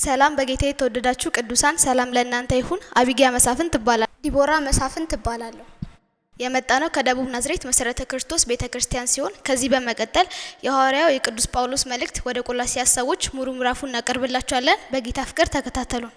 ሰላም በጌታ የተወደዳችሁ ቅዱሳን ሰላም ለእናንተ ይሁን። አቢጊያ መሳፍንት ትባላለሁ። ዲቦራ መሳፍንት ትባላለሁ። የመጣነው ከደቡብ ናዝሬት መሰረተ ክርስቶስ ቤተክርስቲያን ሲሆን ከዚህ በመቀጠል የሐዋርያው የቅዱስ ጳውሎስ መልእክት ወደ ቆላስይስ ሰዎች ሙሉ ምዕራፉን እናቀርብላችኋለን። በጌታ ፍቅር ተከታተሉን።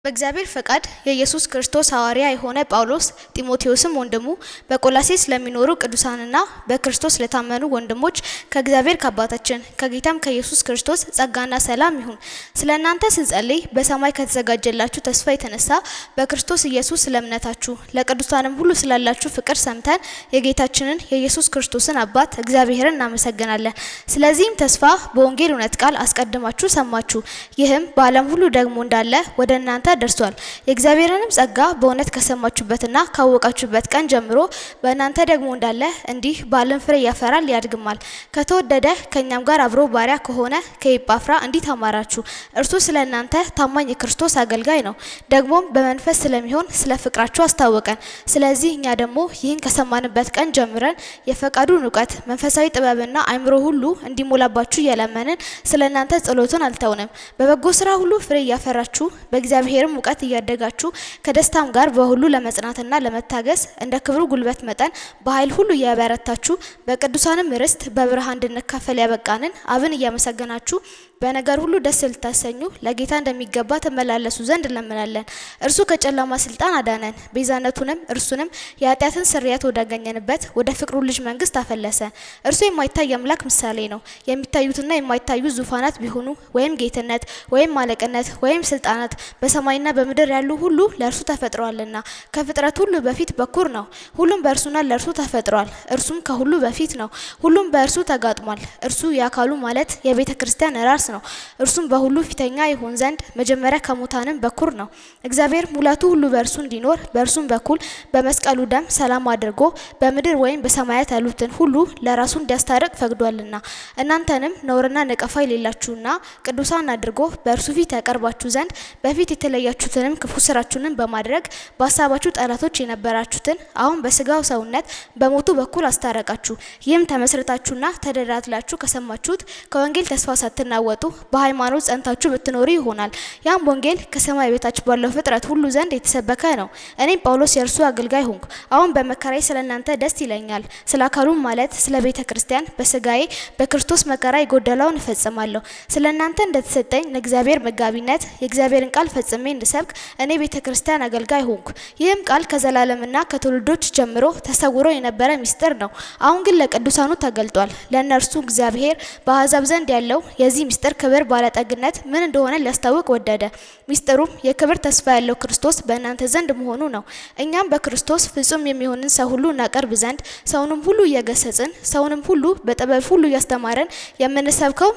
በእግዚአብሔር ፈቃድ የኢየሱስ ክርስቶስ ሐዋርያ የሆነ ጳውሎስ ጢሞቴዎስም ወንድሙ በቆላስይስ ለሚኖሩ ቅዱሳንና በክርስቶስ ለታመኑ ወንድሞች ከእግዚአብሔር ከአባታችን ከጌታም ከኢየሱስ ክርስቶስ ጸጋና ሰላም ይሁን። ስለእናንተ ስንጸልይ በሰማይ ከተዘጋጀላችሁ ተስፋ የተነሳ በክርስቶስ ኢየሱስ ስለእምነታችሁ ለቅዱሳንም ሁሉ ስላላችሁ ፍቅር ሰምተን የጌታችንን የኢየሱስ ክርስቶስን አባት እግዚአብሔርን እናመሰግናለን። ስለዚህም ተስፋ በወንጌል እውነት ቃል አስቀድማችሁ ሰማችሁ። ይህም በዓለም ሁሉ ደግሞ እንዳለ ወደ እናንተ ደርሷል። የእግዚአብሔርንም ጸጋ በእውነት ከሰማችሁበትና ካወቃችሁበት ቀን ጀምሮ በእናንተ ደግሞ እንዳለ እንዲህ በዓለም ፍሬ ያፈራል ያድግማል። ከተወደደ ከኛም ጋር አብሮ ባሪያ ከሆነ ከኤጳፍራ እንዲህ ተማራችሁ። እርሱ ስለእናንተ ታማኝ የክርስቶስ አገልጋይ ነው። ደግሞም በመንፈስ ስለሚሆን ስለ ፍቅራችሁ አስታወቀን። ስለዚህ እኛ ደግሞ ይህን ከሰማንበት ቀን ጀምረን የፈቃዱን እውቀት መንፈሳዊ ጥበብና አእምሮ ሁሉ እንዲሞላባችሁ እየለመንን ስለእናንተ ጸሎትን አልተውንም። በበጎ ስራ ሁሉ ፍሬ እያፈራችሁ በእግዚአብሔር ሙቀት እያደጋችሁ ከደስታም ጋር በሁሉ ለመጽናትና ለመታገስ እንደ ክብሩ ጉልበት መጠን በኃይል ሁሉ እያበረታችሁ በቅዱሳንም ርስት በብርሃን እንድንካፈል ያበቃንን አብን እያመሰገናችሁ በነገር ሁሉ ደስ ልታሰኙ ለጌታ እንደሚገባ ተመላለሱ ዘንድ እንለምናለን። እርሱ ከጨለማ ስልጣን አዳነን፣ ቤዛነቱንም እርሱንም የኃጢአትን ስርየት ወዳገኘንበት ወደ ፍቅሩ ልጅ መንግስት አፈለሰን። እርሱ የማይታይ አምላክ ምሳሌ ነው። የሚታዩትና የማይታዩ ዙፋናት ቢሆኑ ወይም ጌትነት ወይም አለቅነት ወይም ስልጣናት በሰማይና በምድር ያሉ ሁሉ ለእርሱ ተፈጥረዋልና ከፍጥረት ሁሉ በፊት በኩር ነው። ሁሉም በእርሱና ለእርሱ ተፈጥሯል። እርሱም ከሁሉ በፊት ነው። ሁሉም በእርሱ ተጋጥሟል። እርሱ የአካሉ ማለት የቤተ ክርስቲያን ራስ ነው። እርሱም በሁሉ ፊተኛ ይሆን ዘንድ መጀመሪያ ከሙታንም በኩር ነው። እግዚአብሔር ሙላቱ ሁሉ በእርሱ እንዲኖር በእርሱም በኩል በመስቀሉ ደም ሰላም አድርጎ በምድር ወይም በሰማያት ያሉትን ሁሉ ለራሱ እንዲያስታርቅ ፈቅዷልና እናንተንም ነውርና ነቀፋ የሌላችሁና ቅዱሳን አድርጎ በእርሱ ፊት ያቀርባችሁ ዘንድ በፊት የተለያችሁትንም ክፉ ስራችሁንም በማድረግ በሀሳባችሁ ጠላቶች የነበራችሁትን አሁን በስጋው ሰውነት በሞቱ በኩል አስታረቃችሁ። ይህም ተመስርታችሁና ተደላድላችሁ ከሰማችሁት ከወንጌል ተስፋ ሳትናወጡ በሃይማኖት ጸንታችሁ ብትኖሩ ይሆናል። ያም ወንጌል ከሰማይ በታች ባለው ፍጥረት ሁሉ ዘንድ የተሰበከ ነው። እኔም ጳውሎስ የእርሱ አገልጋይ ሆንኩ። አሁን በመከራዬ ስለእናንተ ደስ ይለኛል። ስለ አካሉም ማለት ስለ ቤተ ክርስቲያን በስጋዬ በክርስቶስ መከራ የጎደለውን እፈጽማለሁ። ስለ እናንተ እንደተሰጠኝ ለእግዚአብሔር መጋቢነት የእግዚአብሔርን ቃል ፈጽሜ እንድሰብክ እኔ ቤተ ክርስቲያን አገልጋይ ሆንኩ። ይህም ቃል ከዘላለምና ከትውልዶች ጀምሮ ተሰውሮ የነበረ ምስጢር ነው። አሁን ግን ለቅዱሳኑ ተገልጧል። ለእነርሱ እግዚአብሔር በአሕዛብ ዘንድ ያለው የዚህ ምስጢር ክብር ባለጠግነት ምን እንደሆነ ሊያስታውቅ ወደደ። ምስጢሩም የክብር ተስፋ ያለው ክርስቶስ በእናንተ ዘንድ መሆኑ ነው። እኛም በክርስቶስ ፍጹም የሚሆንን ሰው ሁሉ እናቀርብ ዘንድ ሰውንም ሁሉ እየገሰጽን ሰውንም ሁሉ በጥበብ ሁሉ እያስተማረን የምንሰብከው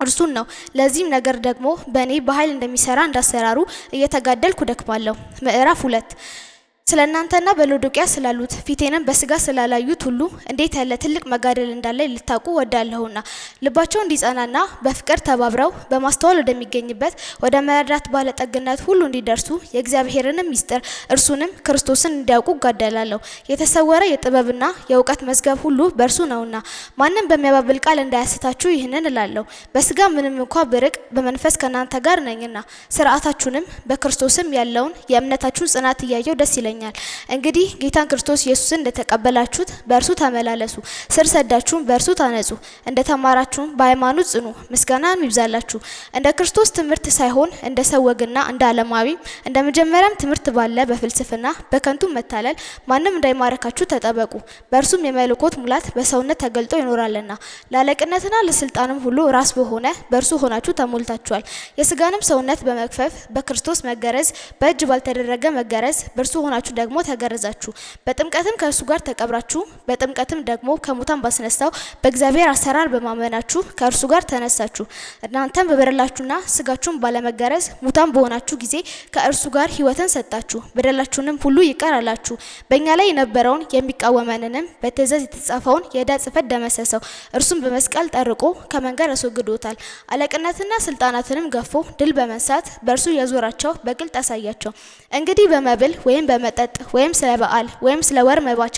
እርሱን ነው። ለዚህም ነገር ደግሞ በእኔ በኃይል እንደሚሰራ እንዳሰራሩ እየተጋደልኩ ደክማለሁ። ምዕራፍ 2 ስለ እናንተና በሎዶቅያ ስላሉት ፊቴንም በስጋ ስላላዩት ሁሉ እንዴት ያለ ትልቅ መጋደል እንዳለ ልታውቁ ወዳለሁና ልባቸው እንዲጸናና በፍቅር ተባብረው በማስተዋል ወደሚገኝበት ወደ መረዳት ባለጠግነት ሁሉ እንዲደርሱ የእግዚአብሔርንም ምስጢር እርሱንም ክርስቶስን እንዲያውቁ እጋደላለሁ። የተሰወረ የጥበብና የእውቀት መዝገብ ሁሉ በእርሱ ነውና ማንም በሚያባብል ቃል እንዳያስታችሁ ይህንን እላለሁ። በስጋ ምንም እንኳ ብርቅ በመንፈስ ከእናንተ ጋር ነኝና ስርዓታችሁንም በክርስቶስም ያለውን የእምነታችሁን ጽናት እያየው ደስ ይለኛል። እንግዲህ ጌታን ክርስቶስ ኢየሱስን እንደተቀበላችሁት በእርሱ ተመላለሱ። ስር ሰዳችሁም በእርሱ ታነጹ። እንደተማራችሁም በሃይማኖት ጽኑ። ምስጋናም ይብዛላችሁ። እንደ ክርስቶስ ትምህርት ሳይሆን እንደ ሰው ወግና እንደ ዓለማዊ እንደ መጀመሪያም ትምህርት ባለ በፍልስፍና በከንቱ መታለል ማንም እንዳይማረካችሁ ተጠበቁ። በእርሱም የመለኮት ሙላት በሰውነት ተገልጦ ይኖራልና ለአለቅነትና ለስልጣንም ሁሉ ራስ በሆነ በእርሱ ሆናችሁ ተሞልታችኋል። የስጋንም ሰውነት በመክፈፍ በክርስቶስ መገረዝ በእጅ ባልተደረገ መገረዝ በእርሱ ሆናችሁ ደግሞ ተገረዛችሁ። በጥምቀትም ከእርሱ ጋር ተቀብራችሁ በጥምቀትም ደግሞ ከሙታን ባስነሳው በእግዚአብሔር አሰራር በማመናችሁ ከእርሱ ጋር ተነሳችሁ። እናንተም በበደላችሁና ስጋችሁን ባለመገረዝ ሙታን በሆናችሁ ጊዜ ከእርሱ ጋር ሕይወትን ሰጣችሁ። በደላችሁንም ሁሉ ይቅር አላችሁ። በእኛ ላይ የነበረውን የሚቃወመንንም በትእዛዝ የተጻፈውን የዕዳ ጽሕፈት ደመሰሰው። እርሱም በመስቀል ጠርቆ ከመንገድ አስወግዶታል። አለቅነትና ስልጣናትንም ገፎ ድል በመንሳት በእርሱ ያዞራቸው በግልጥ አሳያቸው። እንግዲህ በመብል ወይም በመጠጥ ወይም ስለ በዓል ወይም ስለ ወር መባቻ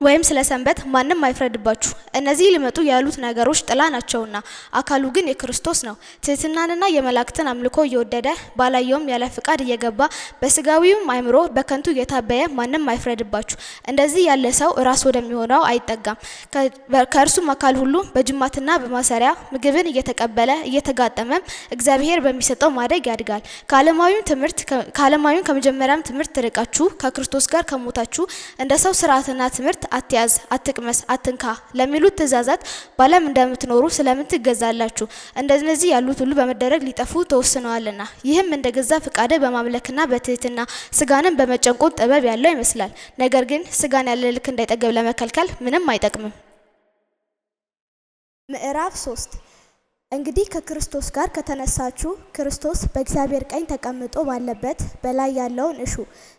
ወይም ስለ ሰንበት ማንም አይፍረድባችሁ። እነዚህ ሊመጡ ያሉት ነገሮች ጥላ ናቸውና አካሉ ግን የክርስቶስ ነው። ትህትናንና የመላእክትን አምልኮ እየወደደ ባላየውም ያለ ፍቃድ እየገባ በስጋዊውም አእምሮ በከንቱ እየታበየ ማንም አይፍረድባችሁ። እንደዚህ ያለ ሰው ራስ ወደሚሆነው አይጠጋም። ከእርሱም አካል ሁሉ በጅማትና በማሰሪያ ምግብን እየተቀበለ እየተጋጠመም እግዚአብሔር በሚሰጠው ማደግ ያድጋል። ከዓለማዊም ከመጀመሪያም ትምህርት ርቃችሁ ከክርስቶስ ጋር ከሞታችሁ እንደ ሰው ስርዓትና ትምህርት አትያዝ፣ አትቅመስ፣ አትንካ ለሚሉት ትእዛዛት ባለም እንደምትኖሩ ስለምን ትገዛላችሁ? እንደነዚህ ያሉት ሁሉ በመደረግ ሊጠፉ ተወስነዋልና። ይህም እንደገዛ ፍቃደ በማምለክና በትህትና ስጋንን በመጨንቆት ጥበብ ያለው ይመስላል። ነገር ግን ስጋን ያለ ልክ እንዳይጠገብ ለመከልከል ምንም አይጠቅምም። ምዕራፍ 3 እንግዲህ ከክርስቶስ ጋር ከተነሳችሁ ክርስቶስ በእግዚአብሔር ቀኝ ተቀምጦ ባለበት በላይ ያለውን እሹ፣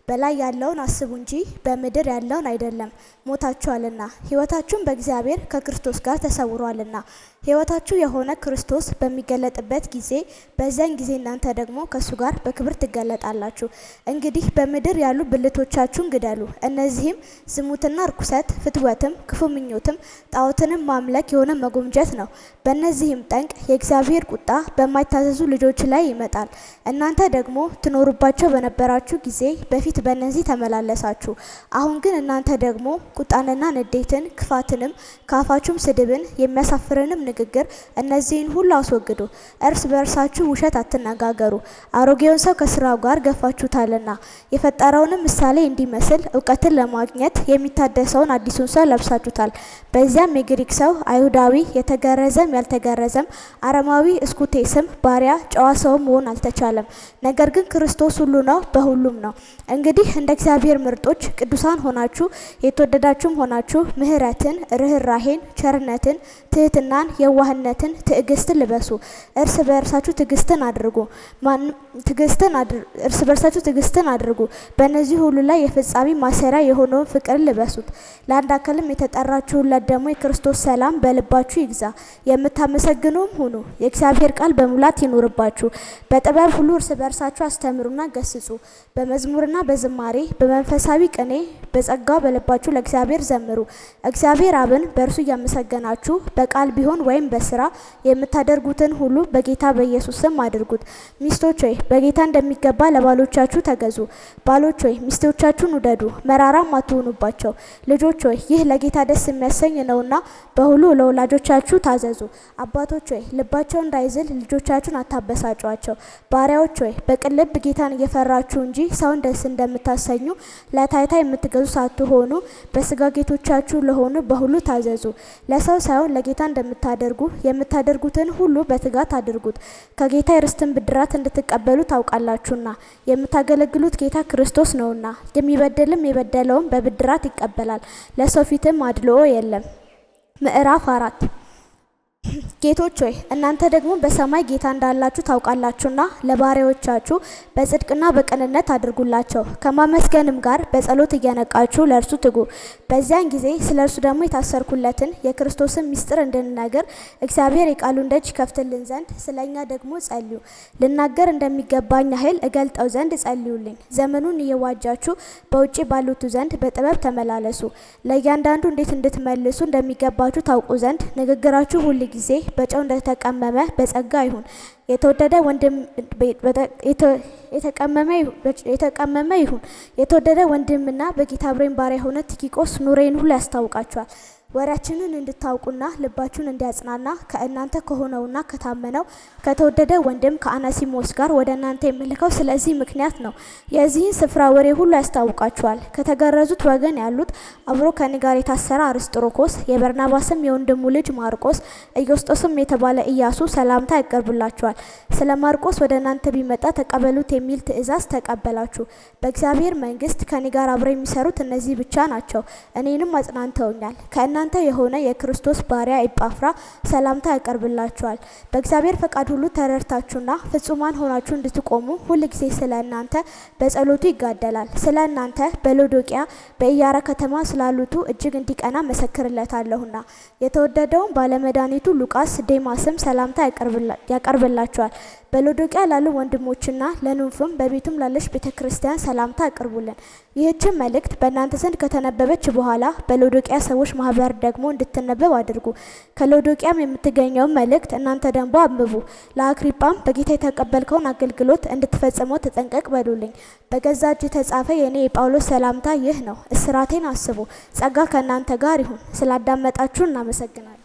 በላይ ያለውን አስቡ እንጂ በምድር ያለውን አይደለም። ሞታችኋልና ሕይወታችሁም በእግዚአብሔር ከክርስቶስ ጋር ተሰውሯልና። ሕይወታችሁ የሆነ ክርስቶስ በሚገለጥበት ጊዜ በዚያን ጊዜ እናንተ ደግሞ ከእሱ ጋር በክብር ትገለጣላችሁ። እንግዲህ በምድር ያሉ ብልቶቻችሁን ግደሉ። እነዚህም ዝሙትና ርኩሰት፣ ፍትወትም፣ ክፉ ምኞትም፣ ጣዖትንም ማምለክ የሆነ መጎምጀት ነው። በእነዚህም ጠንቅ የእግዚአብሔር ቁጣ በማይታዘዙ ልጆች ላይ ይመጣል። እናንተ ደግሞ ትኖሩባቸው በነበራችሁ ጊዜ በፊት በእነዚህ ተመላለሳችሁ። አሁን ግን እናንተ ደግሞ ቁጣንና ንዴትን፣ ክፋትንም፣ ከአፋችሁም ስድብን፣ የሚያሳፍርንም ንግግር እነዚህን ሁሉ አስወግዱ። እርስ በእርሳችሁ ውሸት አትነጋገሩ፣ አሮጌውን ሰው ከስራው ጋር ገፋችሁታልና የፈጠረውንም ምሳሌ እንዲመስል እውቀትን ለማግኘት የሚታደሰውን አዲሱን ሰው ለብሳችሁታል። በዚያም የግሪክ ሰው፣ አይሁዳዊ፣ የተገረዘም ያልተገረዘም፣ አረማዊ፣ እስኩቴስም፣ ባሪያ፣ ጨዋ ሰው መሆን አልተቻለም። ነገር ግን ክርስቶስ ሁሉ ነው፣ በሁሉም ነው። እንግዲህ እንደ እግዚአብሔር ምርጦች ቅዱሳን ሆናችሁ የተወደዳችሁም ሆናችሁ ምሕረትን፣ ርኅራኄን፣ ቸርነትን፣ ትህትናን፣ የዋህነትን፣ ትዕግስትን ልበሱ። እርስ በርሳችሁ ትዕግስትን አድርጉ። በእነዚህ ሁሉ ላይ የፍጻሜ ማሰሪያ የሆነውን ፍቅርን ልበሱት። ለአንድ አካልም የተጠራችሁለት ደግሞ የክርስቶስ ሰላም በልባችሁ ይግዛ። የምታመሰግኑም ሁኑ። የእግዚአብሔር ቃል በሙላት ይኑርባችሁ። በጥበብ ሁሉ እርስ በርሳችሁ አስተምሩና ገስጹ። በመዝሙርና በዝማሬ በመንፈሳዊ ቅኔ በጸጋው በልባችሁ ለእግዚአብሔር ዘምሩ። እግዚአብሔር አብን በእርሱ እያመሰገናችሁ በቃል ቢሆን ወይም በስራ የምታደርጉትን ሁሉ በጌታ በኢየሱስ ስም አድርጉት። ሚስቶች ሆይ በጌታ እንደሚገባ ለባሎቻችሁ ተገዙ። ባሎች ሆይ ሚስቶቻችሁን ውደዱ፣ መራራም አትሁኑባቸው። ልጆች ሆይ ይህ ለጌታ ደስ የሚያሰኝ ነውና በሁሉ ለወላጆቻችሁ ታዘዙ። አባቶች ሆይ ልባቸው እንዳይዝል ልጆቻችሁን አታበሳጯቸው። ባሪያዎች ሆይ በቅን ልብ ጌታን እየፈራችሁ እንጂ ሰውን ደስ እንደምታሰኙ ለታይታ የምትገዙ ሳትሆኑ በስጋ ጌቶቻችሁ ለሆኑ በሁሉ ታዘዙ። ለሰው ሳይሆን ለጌታ እንደምታደርጉ የምታደርጉትን ሁሉ በትጋት አድርጉት፣ ከጌታ የርስትን ብድራት እንድትቀበሉ ታውቃላችሁና። የምታገለግሉት ጌታ ክርስቶስ ነውና። የሚበድልም የበደለውን በብድራት ይቀበላል፣ ለሰው ፊትም አድልኦ የለም። ምዕራፍ 4 ጌቶች ሆይ እናንተ ደግሞ በሰማይ ጌታ እንዳላችሁ ታውቃላችሁና ለባሪያዎቻችሁ በጽድቅና በቅንነት አድርጉላቸው። ከማመስገንም ጋር በጸሎት እየነቃችሁ ለእርሱ ትጉ። በዚያን ጊዜ ስለ እርሱ ደግሞ የታሰርኩለትን የክርስቶስን ምስጢር እንድንናገር እግዚአብሔር የቃሉን ደጅ ይከፍትልን ዘንድ ስለ እኛ ደግሞ ጸልዩ። ልናገር እንደሚገባኝ ያህል እገልጠው ዘንድ ጸልዩልኝ። ዘመኑን እየዋጃችሁ በውጭ ባሉቱ ዘንድ በጥበብ ተመላለሱ። ለእያንዳንዱ እንዴት እንድትመልሱ እንደሚገባችሁ ታውቁ ዘንድ ንግግራችሁ ሁል ጊዜ በጨው እንደተቀመመ በጸጋ ይሁን። የተወደደ ወንድምና በጌታ አብሮኝ ባሪያ የሆነ ቲኪቆስ ኑሬን ሁሉ ያስታውቃችኋል። ወሬያችንን እንድታውቁና ልባችሁን እንዲያጽናና ከእናንተ ከሆነውና ከታመነው ከተወደደ ወንድም ከአናሲሞስ ጋር ወደ እናንተ የምልከው ስለዚህ ምክንያት ነው። የዚህን ስፍራ ወሬ ሁሉ ያስታውቃችኋል። ከተገረዙት ወገን ያሉት አብሮ ከኔ ጋር የታሰረ አርስጥሮኮስ፣ የበርናባስም የወንድሙ ልጅ ማርቆስ፣ ኢዮስጦስም የተባለ ኢያሱ ሰላምታ ያቀርቡላችኋል። ስለ ማርቆስ ወደ እናንተ ቢመጣ ተቀበሉት የሚል ትእዛዝ ተቀበላችሁ። በእግዚአብሔር መንግስት ከኔ ጋር አብረው የሚሰሩት እነዚህ ብቻ ናቸው። እኔንም አጽናንተውኛል። ከእናንተ የሆነ የክርስቶስ ባሪያ ኤጳፍራ ሰላምታ ያቀርብላችኋል። በእግዚአብሔር ፈቃድ ሁሉ ተረድታችሁና ፍጹማን ሆናችሁ እንድትቆሙ ሁል ጊዜ ስለ እናንተ በጸሎቱ ይጋደላል። ስለ እናንተ በሎዶቅያ በኢያራ ከተማ ስላሉቱ እጅግ እንዲቀና መሰክርለታለሁና። የተወደደውን ባለመድኃኒቱ ሉቃስ ዴማስም ሰላምታ ያቀርብላችኋል። በሎዶቅያ ላሉ ወንድሞችና ለኑንፍም በቤቱም ላለች ቤተክርስቲያን ሰላምታ አቅርቡልን። ይህችን መልእክት በእናንተ ዘንድ ከተነበበች በኋላ በሎዶቅያ ሰዎች ማህበር ደግሞ እንድትነበብ አድርጉ። ከሎዶቅያም የምትገኘውን መልእክት እናንተ ደግሞ አንብቡ። ለአክሪጳም በጌታ የተቀበልከውን አገልግሎት እንድትፈጽመው ተጠንቀቅ በሉልኝ። በገዛ እጅ የተጻፈ የኔ የጳውሎስ ሰላምታ ይህ ነው። እስራቴን አስቡ። ጸጋ ከእናንተ ጋር ይሁን። ስላዳመጣችሁ እናመሰግናለን።